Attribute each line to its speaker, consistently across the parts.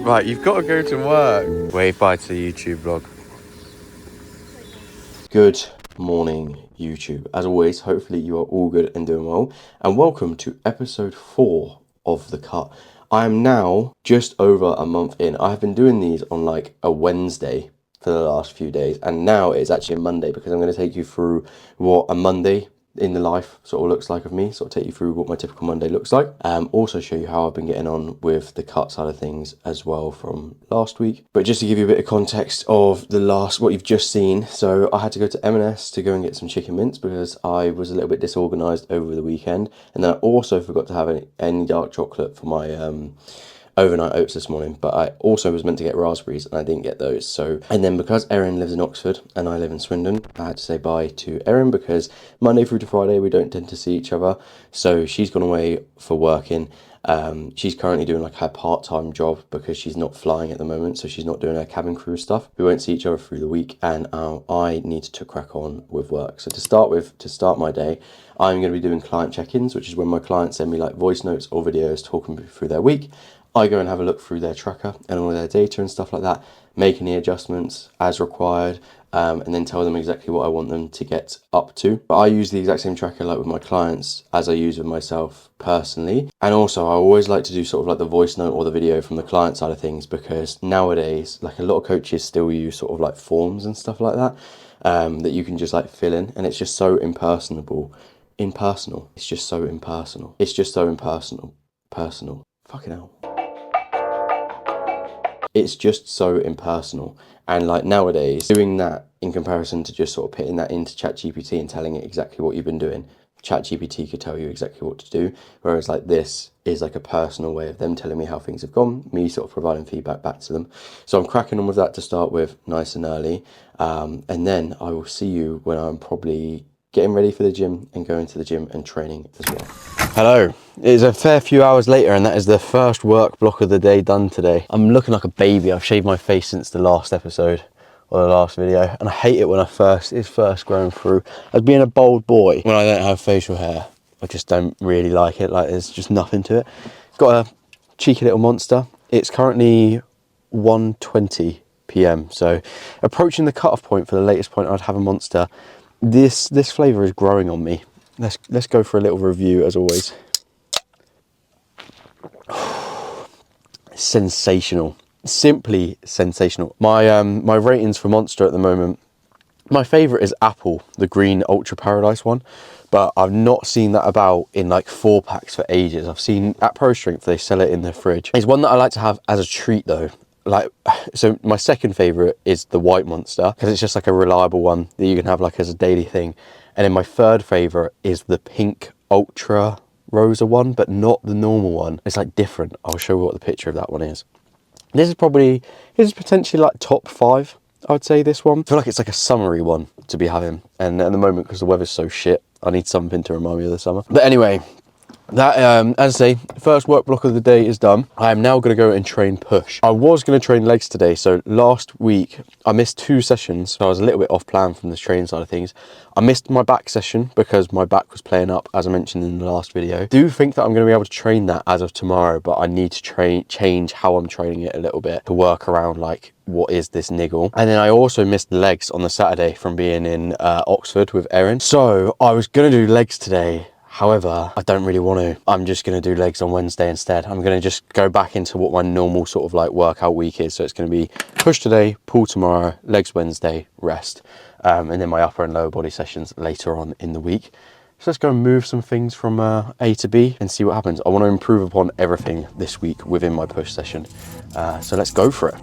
Speaker 1: Right, you've got to go to work. Wave bye to the YouTube vlog. Good morning, YouTube. As always, hopefully you are all good and doing well. And welcome to episode 4 of The Cut. I am now just over a month in. I have been doing these on like a Wednesday for the last few days. And now it's actually a Monday because I'm going to take you through what a Monday in the life sort of looks like of me, sort of take you through what my typical Monday looks like. Also show you how I've been getting on with the cut side of things as well from last week. But just to give you a bit of context of what you've just seen, so I had to go to M&S to go and get some chicken mince because I was a little bit disorganised over the weekend, and then I also forgot to have any dark chocolate for my overnight oats this morning, but I also was meant to get raspberries and I didn't get those. So, and then because Erin lives in Oxford and I live in Swindon, I had to say bye to Erin because Monday through to Friday we don't tend to see each other. So she's gone away for working. She's currently doing like her part-time job because she's not flying at the moment, so she's not doing her cabin crew stuff. We won't see each other through the week, and I need to crack on with work. So to start my day, I'm going to be doing client check-ins, which is when my clients send me like voice notes or videos talking through their week. I go and have a look through their tracker and all their data and stuff like that, make any adjustments as required, and then tell them exactly what I want them to get up to. But I use the exact same tracker like with my clients as I use with myself personally. And also I always like to do sort of like the voice note or the video from the client side of things, because nowadays like a lot of coaches still use sort of like forms and stuff like that, that you can just like fill in, and it's just so impersonal. It's just so impersonal. Fucking hell. It's just so impersonal. And like nowadays, doing that in comparison to just sort of putting that into ChatGPT and telling it exactly what you've been doing, ChatGPT could tell you exactly what to do. Whereas like this is like a personal way of them telling me how things have gone, me sort of providing feedback back to them. So I'm cracking on with that to start with, nice and early. And then I will see you when I'm probably getting ready for the gym and going to the gym and training as well. Hello, it is a fair few hours later and that is the first work block of the day done today. I'm looking like a baby. I've shaved my face since the last episode or the last video, and I hate it when it's first growing through. As being a bold boy, when I don't have facial hair, I just don't really like it. Like there's just nothing to it. Got a cheeky little monster. It's currently 1:20 p.m. so approaching the cutoff point for the latest point I'd have a monster. This flavour is growing on me. Let's go for a little review as always. Sensational, simply sensational. My ratings for Monster at the moment, my favourite is Apple, the green Ultra Paradise one, but I've not seen that about in like 4-packs for ages. I've seen at Pro Strength they sell it in their fridge. It's one that I like to have as a treat though. Like, so my second favourite is the white Monster because it's just like a reliable one that you can have like as a daily thing. And then my third favourite is the pink Ultra Rosa one, but not the normal one. It's like different. I'll show you what the picture of that one is. This is potentially like top 5, I would say, this one. I feel like it's like a summery one to be having. And at the moment, because the weather's so shit, I need something to remind me of the summer. But anyway, that, as I say, first work block of the day is done. I am now going to go and train push. I was going to train legs today. So last week I missed 2 sessions. So I was a little bit off plan from the training side of things. I missed my back session because my back was playing up, as I mentioned in the last video. I do think that I'm going to be able to train that as of tomorrow, but I need to change how I'm training it a little bit to work around like what is this niggle. And then I also missed legs on the Saturday from being in Oxford with Erin. So I was going to do legs today. However, I don't really want to. I'm just going to do legs on Wednesday instead. I'm going to just go back into what my normal sort of like workout week is. So it's going to be push today, pull tomorrow, legs Wednesday, rest. And then my upper and lower body sessions later on in the week. So let's go and move some things from A to B and see what happens. I want to improve upon everything this week within my push session. So let's go for it.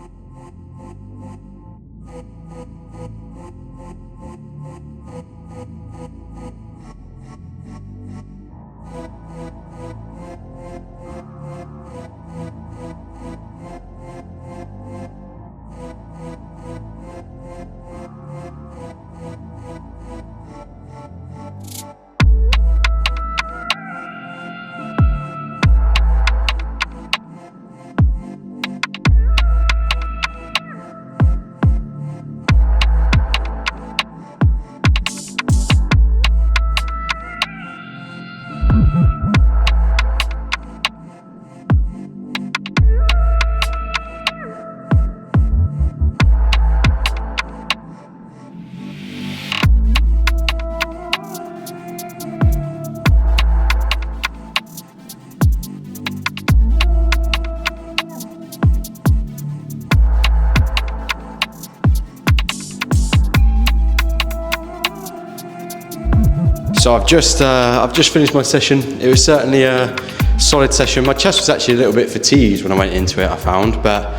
Speaker 1: So I've just finished my session. It was certainly a solid session. My chest was actually a little bit fatigued when I went into it, I found, but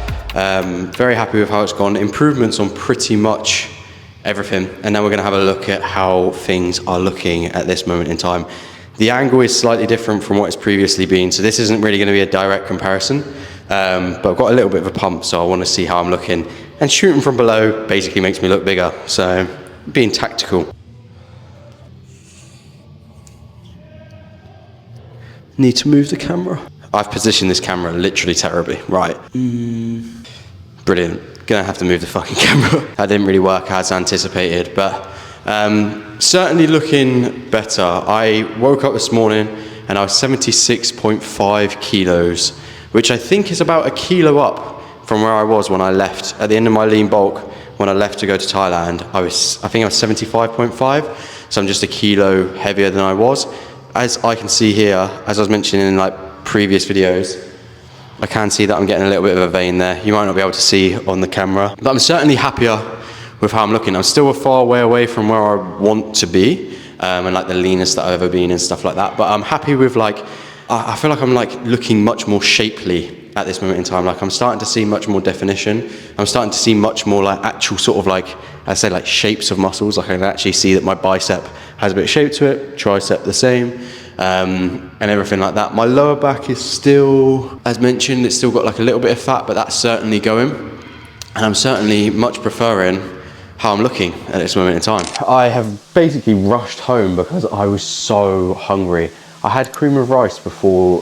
Speaker 1: very happy with how it's gone. Improvements on pretty much everything. And now we're gonna have a look at how things are looking at this moment in time. The angle is slightly different from what it's previously been, so this isn't really gonna be a direct comparison, but I've got a little bit of a pump, so I wanna see how I'm looking. And shooting from below basically makes me look bigger, so being tactical. Need to move the camera. I've positioned this camera literally terribly. Right. Brilliant. Gonna have to move the fucking camera. That didn't really work as anticipated, but certainly looking better. I woke up this morning and I was 76.5 kilos, which I think is about a kilo up from where I was when I left. At the end of my lean bulk, when I left to go to Thailand, I think I was 75.5, so I'm just a kilo heavier than I was. As I can see here, as I was mentioning in like previous videos, I can see that I'm getting a little bit of a vein there. You might not be able to see on the camera, but I'm certainly happier with how I'm looking. I'm still a far way away from where I want to be, and like the leanest that I've ever been and stuff like that. But I'm happy with like, I feel like I'm like looking much more shapely at this moment in time. Like I'm starting to see much more definition. I'm starting to see much more like actual sort of like, I say like shapes of muscles. Like I can actually see that my bicep has a bit of shape to it, tricep the same, and everything like that. My lower back is still, as mentioned, it's still got like a little bit of fat, but that's certainly going. And I'm certainly much preferring how I'm looking at this moment in time. I have basically rushed home because I was so hungry. I had cream of rice before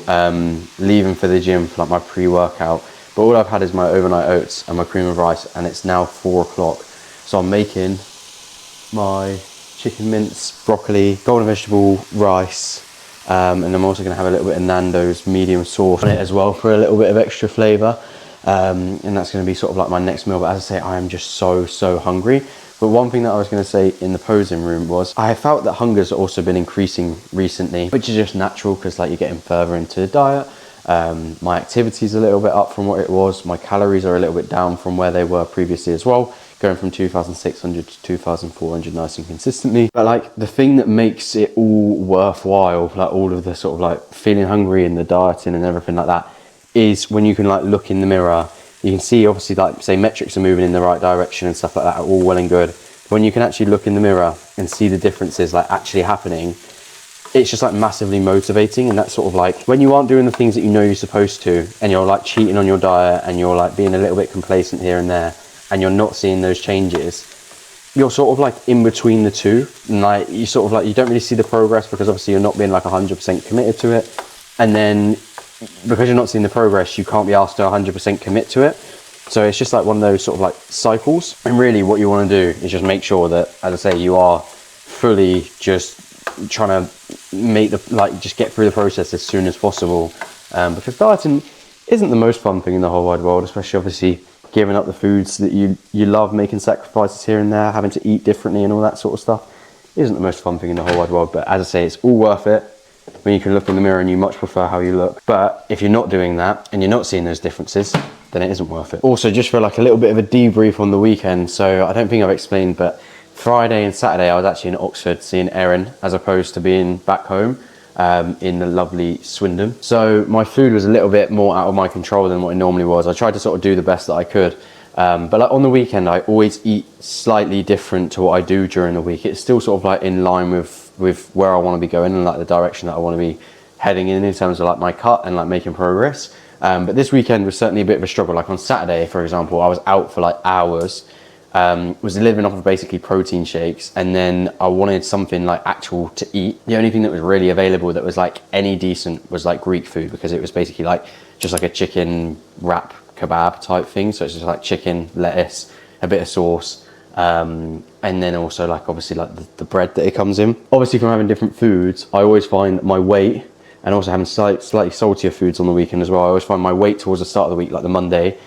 Speaker 1: leaving for the gym for like my pre-workout, but all I've had is my overnight oats and my cream of rice, and it's now 4 o'clock. So I'm making my chicken mince, broccoli, golden vegetable rice, and I'm also gonna have a little bit of Nando's medium sauce on it as well for a little bit of extra flavor. And that's gonna be sort of like my next meal. But as I say, I am just so hungry. But one thing that I was gonna say in the posing room was, I have felt that hunger's also been increasing recently, which is just natural because like you're getting further into the diet. My activity's a little bit up from what it was. My calories are a little bit down from where they were previously as well, going from 2,600 to 2,400 nice and consistently. But like the thing that makes it all worthwhile, like all of the sort of like feeling hungry and the dieting and everything like that, is when you can like look in the mirror. You can see obviously like say metrics are moving in the right direction and stuff like that are all well and good. When you can actually look in the mirror and see the differences like actually happening, it's just like massively motivating. And that's sort of like when you aren't doing the things that you know you're supposed to, and you're like cheating on your diet and you're like being a little bit complacent here and there, and you're not seeing those changes, you're sort of like in between the two. And like you sort of like, you don't really see the progress because obviously you're not being like 100% committed to it. And then because you're not seeing the progress, you can't be asked to 100% commit to it. So it's just like one of those sort of like cycles. And really what you want to do is just make sure that, as I say, you are fully just trying to make the, like just get through the process as soon as possible. Because dieting isn't the most fun thing in the whole wide world, especially obviously giving up the foods that you love, making sacrifices here and there, having to eat differently and all that sort of stuff isn't the most fun thing in the whole wide world. But as I say, it's all worth it when you can look in the mirror and you much prefer how you look. But if you're not doing that and you're not seeing those differences, then it isn't worth it. Also, just for like a little bit of a debrief on the weekend, so I don't think I've explained, but Friday and Saturday I was actually in Oxford seeing Erin as opposed to being back home in the lovely Swindon. So my food was a little bit more out of my control than what it normally was. I tried to sort of do the best that I could, but like on the weekend I always eat slightly different to what I do during the week. It's still sort of like in line with where I want to be going and like the direction that I want to be heading in terms of like my cut and like making progress. But this weekend was certainly a bit of a struggle. Like on Saturday, for example, I was out for like hours, was living off of basically protein shakes, and then I wanted something like actual to eat. The only thing that was really available that was like any decent was like Greek food, because it was basically like just like a chicken wrap kebab type thing. So it's just like chicken, lettuce, a bit of sauce, and then also like obviously like the bread that it comes in. Obviously from having different foods, I always find my weight, and also having slightly saltier foods on the weekend as well, I always find my weight towards the start of the week, like the Monday,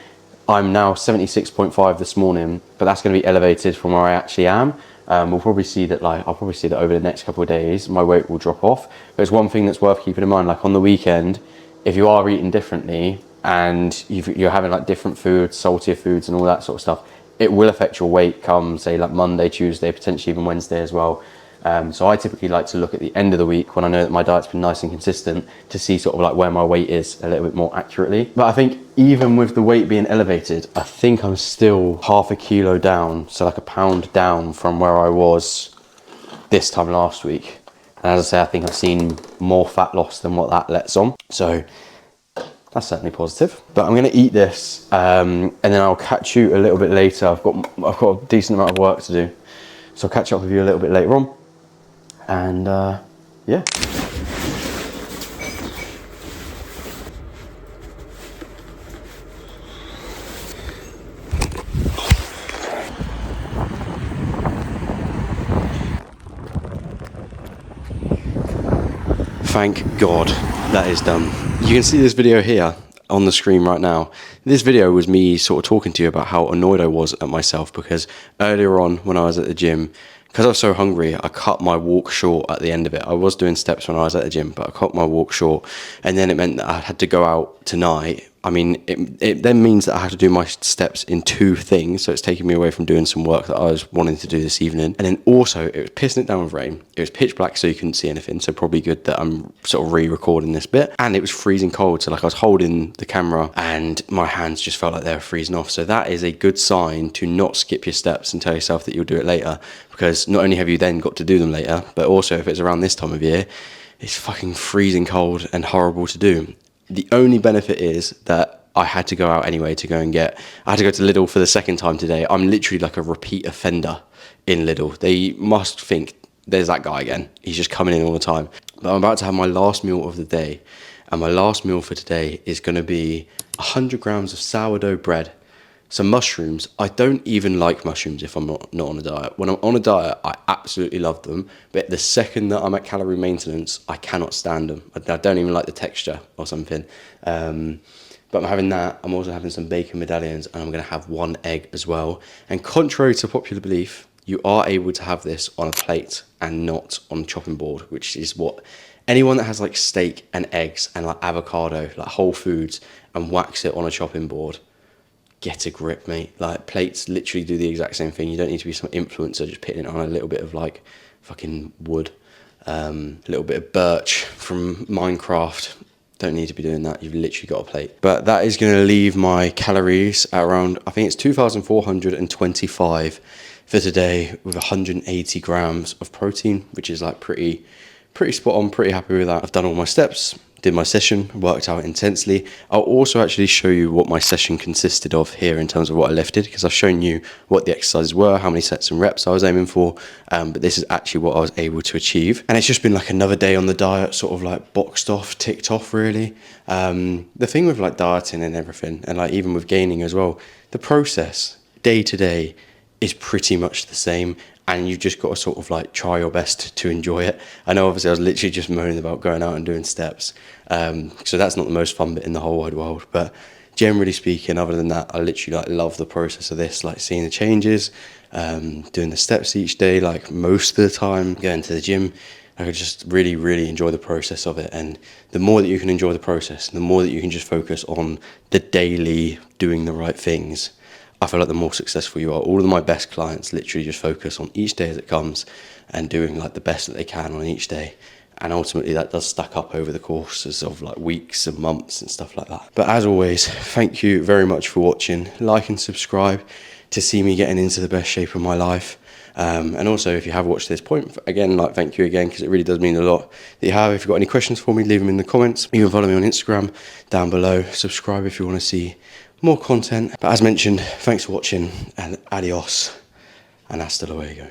Speaker 1: I'm now 76.5 this morning, but that's going to be elevated from where I actually am. We'll probably see that, like, I'll probably see that over the next couple of days, my weight will drop off. But it's one thing that's worth keeping in mind, like on the weekend, if you are eating differently and you're having like different foods, saltier foods and all that sort of stuff, it will affect your weight come say like Monday, Tuesday, potentially even Wednesday as well. So I typically like to look at the end of the week when I know that my diet's been nice and consistent to see sort of like where my weight is a little bit more accurately. But I think even with the weight being elevated, I think I'm still half a kilo down, so like a pound down from where I was this time last week. And as I say, I think I've seen more fat loss than what that lets on. So that's certainly positive. But I'm gonna eat this and then I'll catch you a little bit later. I've got a decent amount of work to do. So I'll catch up with you a little bit later on. And yeah. Thank God that is done. You can see this video here on the screen right now. This video was me sort of talking to you about how annoyed I was at myself because earlier on when I was at the gym, because I was so hungry, I cut my walk short at the end of it. I was doing steps when I was at the gym, but I cut my walk short, and then it meant that I had to go out tonight. I mean, it then means that I have to do my steps in two things, so it's taking me away from doing some work that I was wanting to do this evening. And then also, it was pissing it down with rain. It was pitch black, so you couldn't see anything, so probably good that I'm sort of re-recording this bit. And it was freezing cold, so like I was holding the camera and my hands just felt like they were freezing off. So that is a good sign to not skip your steps and tell yourself that you'll do it later, because not only have you then got to do them later, but also if it's around this time of year, it's fucking freezing cold and horrible to do. The only benefit is that I had to go out anyway to go and I had to go to Lidl for the second time today. I'm literally like a repeat offender in Lidl. They must think there's that guy again. He's just coming in all the time. But I'm about to have my last meal of the day. And my last meal for today is going to be 100 grams of sourdough bread, some mushrooms. I don't even like mushrooms if I'm not on a diet. When I'm on a diet, I absolutely love them. But the second that I'm at calorie maintenance, I cannot stand them. I don't even like the texture or something. But I'm having that. I'm also having some bacon medallions, and I'm going to have one egg as well. And contrary to popular belief, you are able to have this on a plate and not on a chopping board, which is what anyone that has like steak and eggs and like avocado, like whole foods, and whacks it on a chopping board, get a grip, mate. Like plates literally do the exact same thing. You don't need to be some influencer just putting it on a little bit of like fucking wood, a little bit of birch from Minecraft. Don't need to be doing that. You've literally got a plate. But that is going to leave my calories at around, I think it's 2,425 for today, with 180 grams of protein, which is like pretty spot on, pretty happy with that. I've done all my steps, did my session, worked out intensely. I'll also actually show you what my session consisted of here in terms of what I lifted, because I've shown you what the exercises were, how many sets and reps I was aiming for, but this is actually what I was able to achieve. And it's just been like another day on the diet, sort of like boxed off, ticked off really. The thing with like dieting and everything, and like even with gaining as well, the process day to day is pretty much the same, and you've just got to sort of like try your best to enjoy it. I know obviously I was literally just moaning about going out and doing steps, so that's not the most fun bit in the whole wide world, but generally speaking, other than that, I literally like love the process of this, like seeing the changes, doing the steps each day, like most of the time, going to the gym. I could just really enjoy the process of it. And the more that you can enjoy the process, the more that you can just focus on the daily doing the right things, I feel like the more successful you are. All of my best clients literally just focus on each day as it comes and doing like the best that they can on each day. And ultimately that does stack up over the courses of like weeks and months and stuff like that. But as always, thank you very much for watching. Like and subscribe to see me getting into the best shape of my life. And also, if you have watched this point, again, like thank you again, because it really does mean a lot that you have. If you've got any questions for me, leave them in the comments. You can follow me on Instagram down below. Subscribe if you want to see more content. But as mentioned, thanks for watching, and adios, and hasta luego.